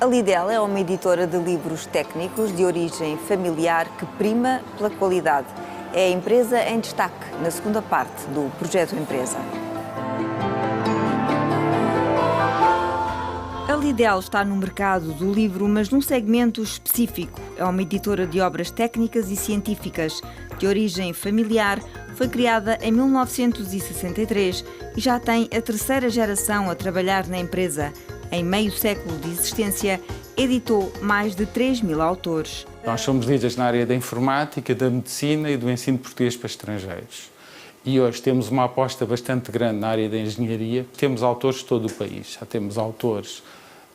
A Lidl é uma editora de livros técnicos de origem familiar que prima pela qualidade. É a empresa em destaque na segunda parte do Projeto Empresa. A Lidl está no mercado do livro, mas num segmento específico. É uma editora de obras técnicas e científicas de origem familiar. Foi criada em 1963 e já tem a terceira geração a trabalhar na empresa. Em meio século de existência, editou mais de 3.000 autores. Nós somos líderes na área da informática, da medicina e do ensino português para estrangeiros. E hoje temos uma aposta bastante grande na área da engenharia. Temos autores de todo o país. Já temos autores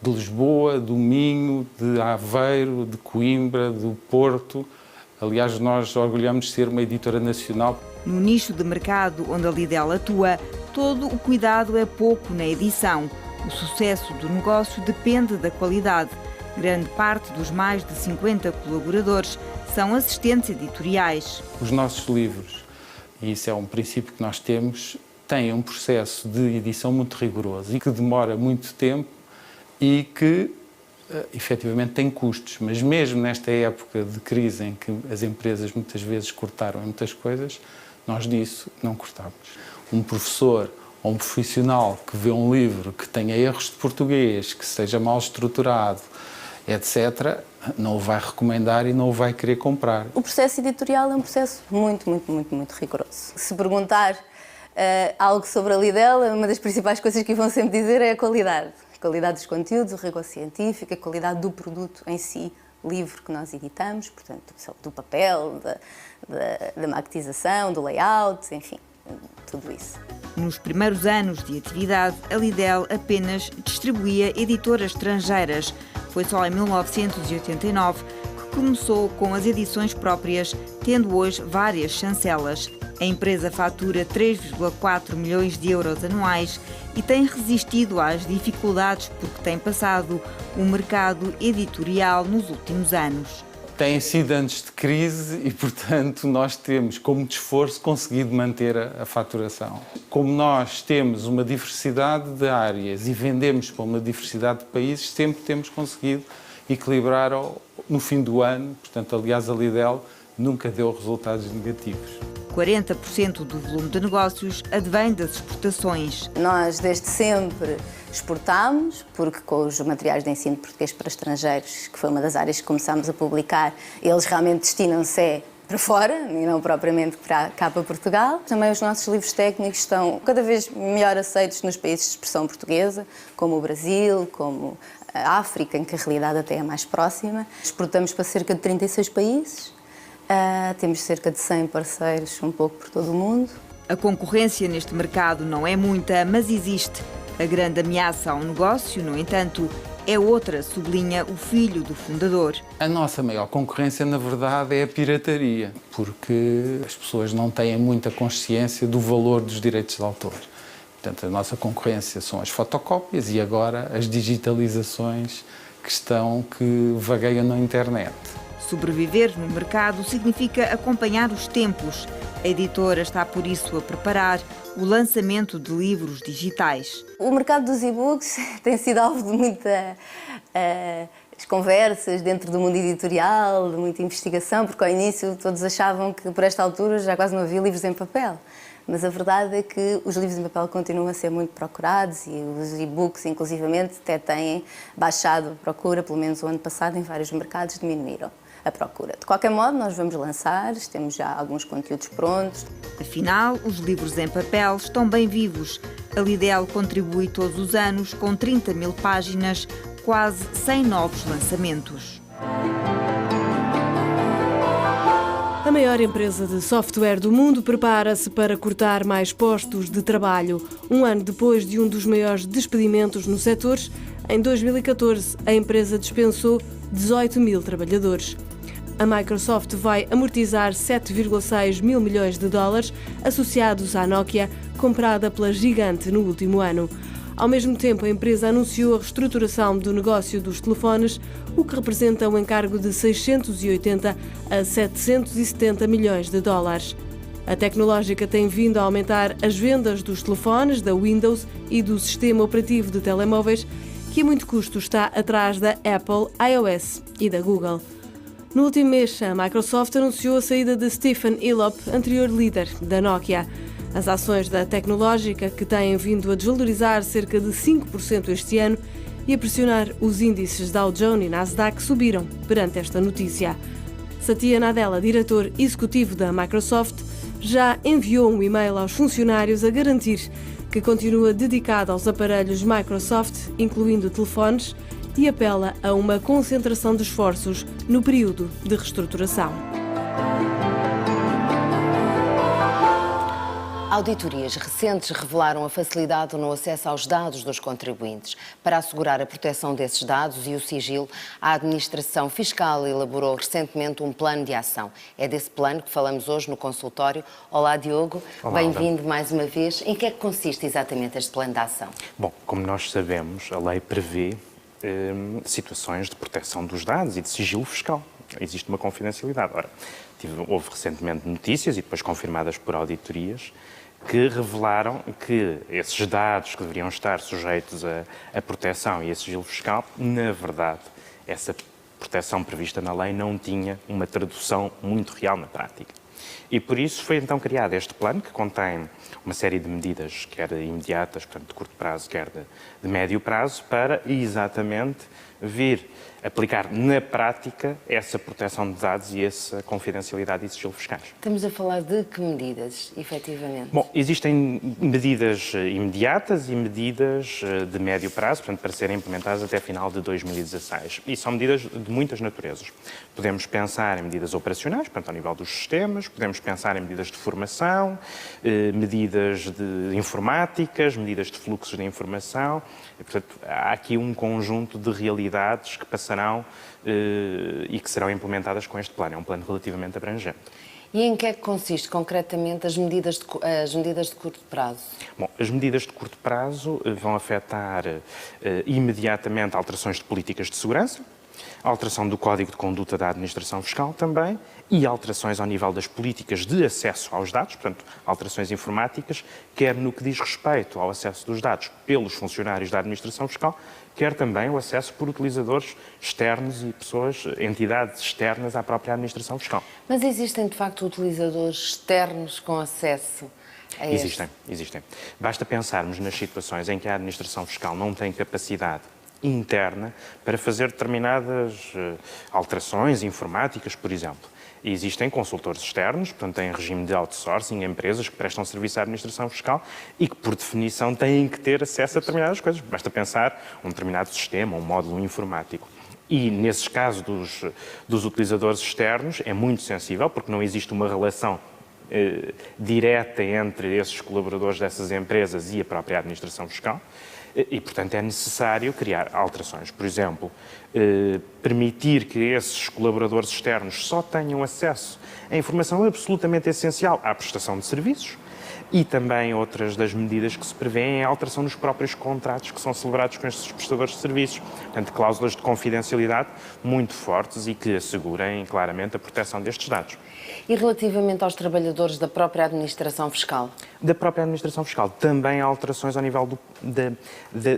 de Lisboa, do Minho, de Aveiro, de Coimbra, do Porto. Aliás, nós orgulhamos de ser uma editora nacional. No nicho de mercado onde a Lidl atua, todo o cuidado é pouco na edição. O sucesso do negócio depende da qualidade. Grande parte dos mais de 50 colaboradores são assistentes editoriais. Os nossos livros, e isso é um princípio que nós temos, têm um processo de edição muito rigoroso e que demora muito tempo e que, efetivamente, tem custos. Mas mesmo nesta época de crise em que as empresas muitas vezes cortaram em muitas coisas, nós disso não cortamos. Um professor ou um profissional que vê um livro que tenha erros de português, que seja mal estruturado, etc., não o vai recomendar e não o vai querer comprar. O processo editorial é um processo muito rigoroso. Se perguntar algo sobre a Lidl, uma das principais coisas que vão sempre dizer é a qualidade. A qualidade dos conteúdos, o rigor científico, a qualidade do produto em si, livro que nós editamos, portanto, do papel, da maquetização, do layout, enfim, tudo isso. Nos primeiros anos de atividade, a Lidl apenas distribuía editoras estrangeiras. Foi só em 1989 que começou com as edições próprias, tendo hoje várias chancelas. A empresa fatura 3,4 milhões de euros anuais e tem resistido às dificuldades porque tem passado o mercado editorial nos últimos anos. Têm sido anos de crise e, portanto, nós temos, com muito esforço, conseguido manter a faturação. Como nós temos uma diversidade de áreas e vendemos para uma diversidade de países, sempre temos conseguido equilibrar no fim do ano. Portanto, aliás, a Lidl nunca deu resultados negativos. 40% do volume de negócios advém das exportações. Nós, desde sempre, exportámos, porque com os materiais de ensino português para estrangeiros, que foi uma das áreas que começámos a publicar, eles realmente destinam-se para fora e não propriamente cá para Portugal. Também os nossos livros técnicos estão cada vez melhor aceitos nos países de expressão portuguesa, como o Brasil, como a África, em que a realidade até é mais próxima. Exportamos para cerca de 36 países. Temos cerca de 100 parceiros, um pouco por todo o mundo. A concorrência neste mercado não é muita, mas existe. A grande ameaça ao negócio, no entanto, é outra, sublinha o filho do fundador. A nossa maior concorrência, na verdade, é a pirataria, porque as pessoas não têm muita consciência do valor dos direitos de autor. Portanto, a nossa concorrência são as fotocópias e agora as digitalizações que vagueiam na internet. Sobreviver no mercado significa acompanhar os tempos. A editora está, por isso, a preparar o lançamento de livros digitais. O mercado dos e-books tem sido alvo de muitas conversas dentro do mundo editorial, de muita investigação, porque ao início todos achavam que por esta altura já quase não havia livros em papel. Mas a verdade é que os livros em papel continuam a ser muito procurados e os e-books, inclusivamente, até têm baixado a procura, pelo menos o ano passado, em vários mercados diminuíram a procura. De qualquer modo, nós vamos lançar, temos já alguns conteúdos prontos. Afinal, os livros em papel estão bem vivos. A Lidl contribui todos os anos com 30.000 páginas, quase 100 novos lançamentos. A maior empresa de software do mundo prepara-se para cortar mais postos de trabalho. Um ano depois de um dos maiores despedimentos no setor, em 2014, a empresa dispensou 18.000 trabalhadores. A Microsoft vai amortizar 7,6 mil milhões de dólares associados à Nokia, comprada pela gigante no último ano. Ao mesmo tempo, a empresa anunciou a reestruturação do negócio dos telefones, o que representa um encargo de 680 a 770 milhões de dólares. A tecnológica tem vindo a aumentar as vendas dos telefones, da Windows e do sistema operativo de telemóveis que a muito custo está atrás da Apple, iOS e da Google. No último mês, a Microsoft anunciou a saída de Stephen Elop, anterior líder da Nokia. As ações da tecnológica, que têm vindo a desvalorizar cerca de 5% este ano e a pressionar os índices Dow Jones e Nasdaq, subiram perante esta notícia. Satya Nadella, diretor executivo da Microsoft, já enviou um e-mail aos funcionários a garantir que continua dedicado aos aparelhos Microsoft, incluindo telefones, e apela a uma concentração de esforços no período de reestruturação. Auditorias recentes revelaram a facilidade no acesso aos dados dos contribuintes. Para assegurar a proteção desses dados e o sigilo, a Administração Fiscal elaborou recentemente um plano de ação. É desse plano que falamos hoje no consultório. Olá, Diogo. Bem-vindo mais uma vez. Em que é que consiste exatamente este plano de ação? Bom, como nós sabemos, a lei prevê situações de proteção dos dados e de sigilo fiscal. Existe uma confidencialidade. Ora, houve recentemente notícias e depois confirmadas por auditorias que revelaram que esses dados que deveriam estar sujeitos a proteção e a sigilo fiscal, na verdade, essa proteção prevista na lei não tinha uma tradução muito real na prática. E por isso foi então criado este plano, que contém uma série de medidas, quer imediatas, portanto de curto prazo, quer de médio prazo, para exatamente vir aplicar na prática essa proteção de dados e essa confidencialidade e sigilo fiscais. Estamos a falar de que medidas, efetivamente? Bom, existem medidas imediatas e medidas de médio prazo, portanto, para serem implementadas até final de 2016. E são medidas de muitas naturezas. Podemos pensar em medidas operacionais, portanto, ao nível dos sistemas, podemos pensar em medidas de formação, medidas de informáticas, medidas de fluxos de informação. E, portanto, há aqui um conjunto de realidades que passarão e que serão implementadas com este plano. É um plano relativamente abrangente. E em que é que consiste concretamente as medidas de curto prazo? Bom, as medidas de curto prazo vão afetar imediatamente alterações de políticas de segurança, a alteração do Código de Conduta da Administração Fiscal também e alterações ao nível das políticas de acesso aos dados, portanto, alterações informáticas, quer no que diz respeito ao acesso dos dados pelos funcionários da Administração Fiscal, quer também o acesso por utilizadores externos e pessoas, entidades externas à própria Administração Fiscal. Mas existem, de facto, utilizadores externos com acesso a este? Existem. Basta pensarmos nas situações em que a Administração Fiscal não tem capacidade interna para fazer determinadas alterações informáticas, por exemplo. E existem consultores externos, portanto, em regime de outsourcing, empresas que prestam serviço à Administração Fiscal e que, por definição, têm que ter acesso a determinadas coisas. Basta pensar um determinado sistema, um módulo informático. E, nesses casos dos utilizadores externos, é muito sensível, porque não existe uma relação direta entre esses colaboradores dessas empresas e a própria Administração Fiscal. E, portanto, é necessário criar alterações. Por exemplo, permitir que esses colaboradores externos só tenham acesso a informação absolutamente essencial à prestação de serviços e também outras das medidas que se prevêem é a alteração dos próprios contratos que são celebrados com estes prestadores de serviços. Portanto, cláusulas de confidencialidade muito fortes e que assegurem claramente a proteção destes dados. E relativamente aos trabalhadores da própria Administração Fiscal? Da própria Administração Fiscal também há alterações ao nível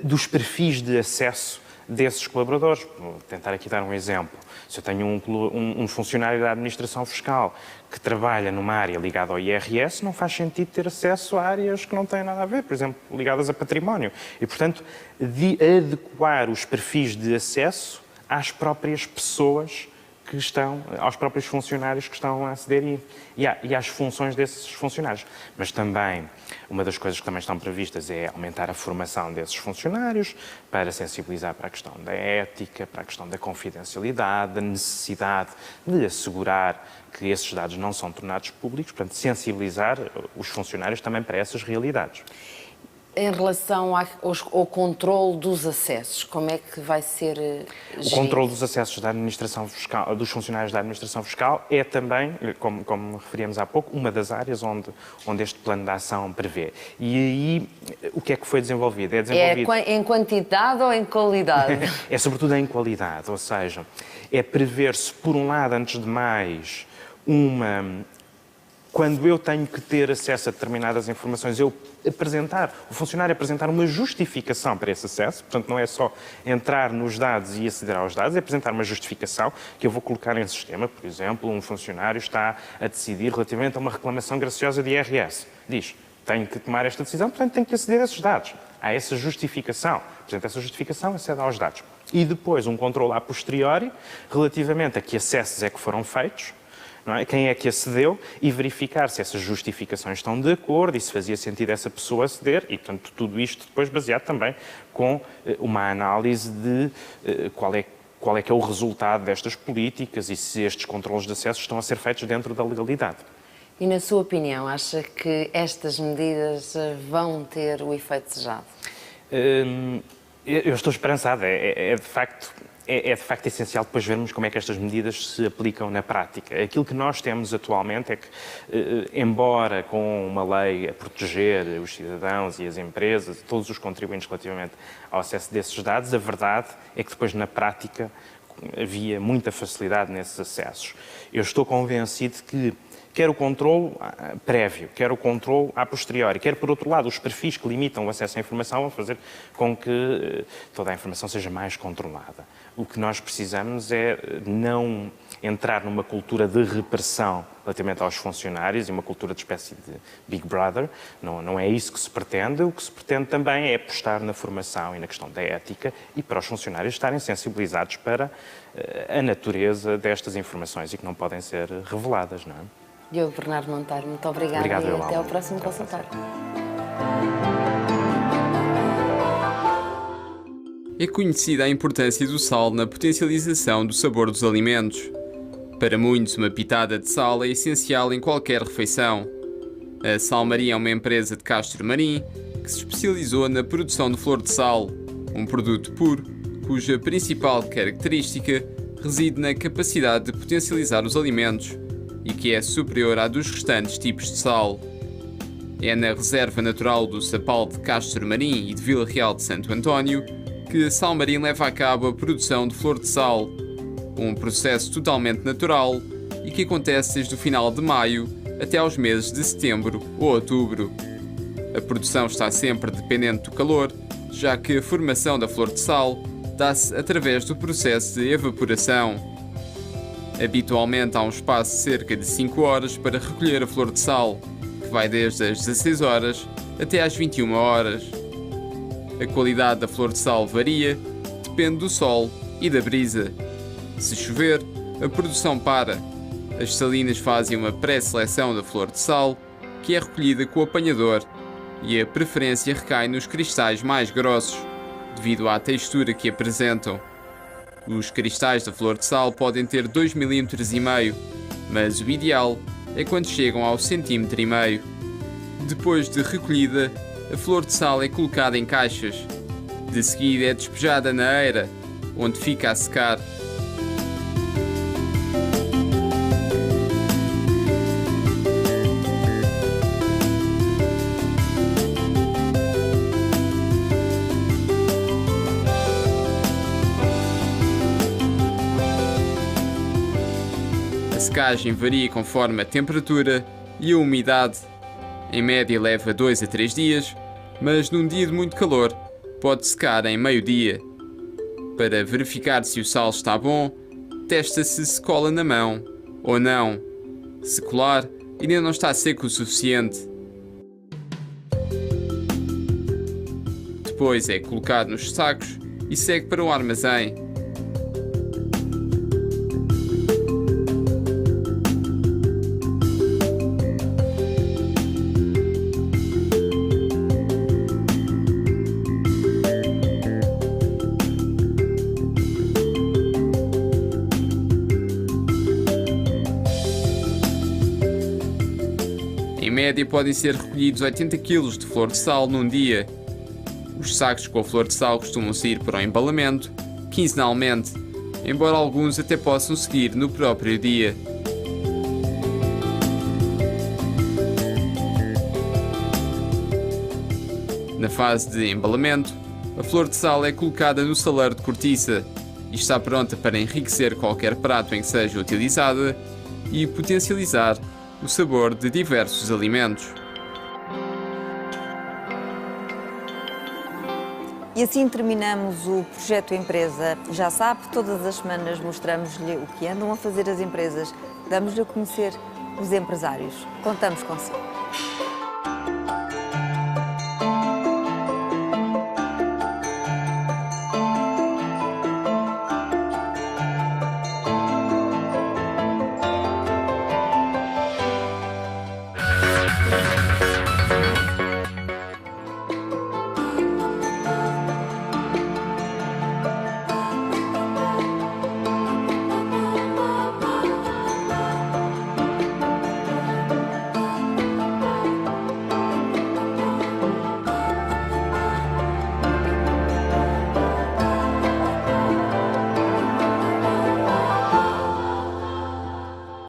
dos perfis de acesso desses colaboradores. Vou tentar aqui dar um exemplo. Se eu tenho um funcionário da Administração Fiscal que trabalha numa área ligada ao IRS, não faz sentido ter acesso a áreas que não têm nada a ver, por exemplo, ligadas a património. E, portanto, de adequar os perfis de acesso às próprias pessoas que estão, aos próprios funcionários que estão a aceder e às funções desses funcionários. Mas também, uma das coisas que também estão previstas é aumentar a formação desses funcionários para sensibilizar para a questão da ética, para a questão da confidencialidade, da necessidade de assegurar que esses dados não são tornados públicos, portanto, sensibilizar os funcionários também para essas realidades. Em relação ao controle dos acessos, como é que vai ser gerido? O controle dos acessos da Administração Fiscal, dos funcionários da Administração Fiscal é também, como referíamos há pouco, uma das áreas onde este plano de ação prevê. E aí, o que é que foi desenvolvido? É em quantidade ou em qualidade? É sobretudo em qualidade, ou seja, é prever-se, por um lado, antes de mais, quando eu tenho que ter acesso a determinadas informações, o funcionário apresentar uma justificação para esse acesso, portanto não é só entrar nos dados e aceder aos dados, é apresentar uma justificação que eu vou colocar em sistema. Por exemplo, um funcionário está a decidir relativamente a uma reclamação graciosa de IRS. Diz, tenho que tomar esta decisão, portanto tenho que aceder a esses dados. Há essa justificação, apresenta essa justificação, acede aos dados. E depois um controle a posteriori, relativamente a que acessos é que foram feitos, não é? Quem é que acedeu, e verificar se essas justificações estão de acordo e se fazia sentido essa pessoa aceder, e portanto tudo isto depois baseado também com uma análise de qual é que é o resultado destas políticas e se estes controles de acesso estão a ser feitos dentro da legalidade. E na sua opinião, acha que estas medidas vão ter o efeito desejado? Eu estou esperançado, é de facto essencial depois vermos como é que estas medidas se aplicam na prática. Aquilo que nós temos atualmente é que, embora com uma lei a proteger os cidadãos e as empresas, todos os contribuintes relativamente ao acesso desses dados, a verdade é que depois na prática havia muita facilidade nesses acessos. Eu estou convencido que quer o controle prévio, quer o controle a posteriori, quer, por outro lado, os perfis que limitam o acesso à informação vão fazer com que toda a informação seja mais controlada. O que nós precisamos é não entrar numa cultura de repressão relativamente aos funcionários e uma cultura de espécie de Big Brother. Não é isso que se pretende. O que se pretende também é apostar na formação e na questão da ética e para os funcionários estarem sensibilizados para a natureza destas informações e que não podem ser reveladas, não é? Diogo Bernardo Monteiro, muito obrigada e até ao próximo consultório. É conhecida a importância do sal na potencialização do sabor dos alimentos. Para muitos, uma pitada de sal é essencial em qualquer refeição. A Salmaria é uma empresa de Castro Marim que se especializou na produção de flor de sal, um produto puro cuja principal característica reside na capacidade de potencializar os alimentos e que é superior à dos restantes tipos de sal. É na Reserva Natural do Sapal de Castro Marim e de Vila Real de Santo António que a Salmarim leva a cabo a produção de flor de sal, um processo totalmente natural e que acontece desde o final de maio até aos meses de setembro ou outubro. A produção está sempre dependente do calor, já que a formação da flor de sal dá-se através do processo de evaporação. Habitualmente há um espaço de cerca de 5 horas para recolher a flor de sal, que vai desde as 16 horas até às 21 horas. A qualidade da flor de sal varia, depende do sol e da brisa. Se chover, a produção para. As salinas fazem uma pré-seleção da flor de sal, que é recolhida com o apanhador, e a preferência recai nos cristais mais grossos, devido à textura que apresentam. Os cristais da flor de sal podem ter 2,5 mm, mas o ideal é quando chegam ao 1,5 cm. Depois de recolhida, a flor de sal é colocada em caixas. De seguida é despejada na eira, onde fica a secar. A secagem varia conforme a temperatura e a umidade. Em média leva 2 a 3 dias, mas num dia de muito calor pode secar em meio-dia. Para verificar se o sal está bom, testa-se se cola na mão ou não. Se colar, ainda não está seco o suficiente. Depois é colocado nos sacos e segue para o armazém. Em média podem ser recolhidos 80 kg de flor de sal num dia. Os sacos com a flor de sal costumam sair para o embalamento, quinzenalmente, embora alguns até possam seguir no próprio dia. Na fase de embalamento, a flor de sal é colocada no saleiro de cortiça e está pronta para enriquecer qualquer prato em que seja utilizada e potencializar o sabor de diversos alimentos. E assim terminamos o Projeto Empresa. Já sabe, todas as semanas mostramos-lhe o que andam a fazer as empresas, damos-lhe a conhecer os empresários. Contamos consigo.